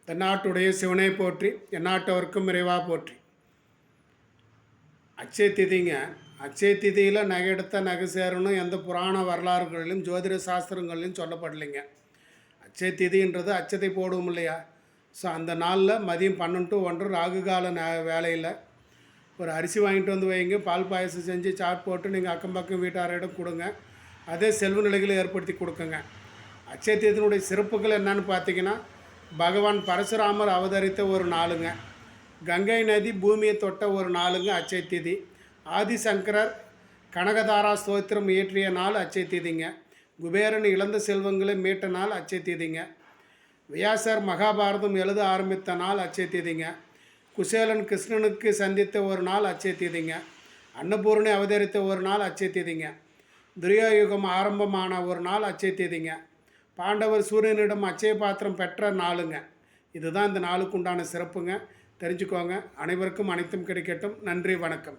தென்னாட்டுடைய சிவனை போற்றி எந்நாட்டவர்க்கும் இறைவா போற்றி. அட்சய திதிங்க. அட்சய திதியில் நகை எடுத்த நகை சேரணும் எந்த புராண வரலாறுகளிலும் ஜோதிட சாஸ்திரங்களிலும் சொல்லப்படலைங்க. அட்சய திதின்றது அச்சத்தை போடுவோம் இல்லையா? ஸோ அந்த நாளில் மதியம் 12 to 1 ராகு கால வேலையில் ஒரு அரிசி வாங்கிட்டு வந்து வைங்க, பால் பாயசம் செஞ்சு சாட் போட்டு நீங்கள் அக்கம் பக்கம் வீட்டாரிடம் கொடுங்க. அதே செல்வ நிலைகளை ஏற்படுத்தி கொடுக்குங்க. அட்சய திதியினுடைய சிறப்புகள் என்னன்னு பார்த்தீங்கன்னா, பகவான் பரசுராமர் அவதரித்த ஒரு நாளுங்க. கங்கை நதி பூமியை தொட்ட ஒரு நாளுங்க அட்சய திதி. ஆதிசங்கரர் கனகதாரா ஸ்தோத்திரம் இயற்றிய நாள் அட்சய திதிங்க. குபேரன் இழந்த செல்வங்களை மீட்ட நாள் அட்சய திதிங்க. வியாசர் மகாபாரதம் எழுத ஆரம்பித்த நாள் அட்சய திதிங்க. குசேலன் கிருஷ்ணனுக்கு சந்தித்த ஒரு நாள் அட்சய திதிங்க. அன்னபூரணி அவதரித்த ஒரு நாள் அட்சய திதிங்க. துரியோயுகம் ஆரம்பமான ஒரு நாள் அட்சய திதிங்க. பாண்டவர் சூரியனிடம் அட்சய பாத்திரம் பெற்ற நாளுங்க. இதுதான் இந்த நாளுக்கு உண்டான சிறப்புங்க. தெரிஞ்சுக்கோங்க. அனைவருக்கும் அனைத்தும் கிடைக்கட்டும். நன்றி, வணக்கம்.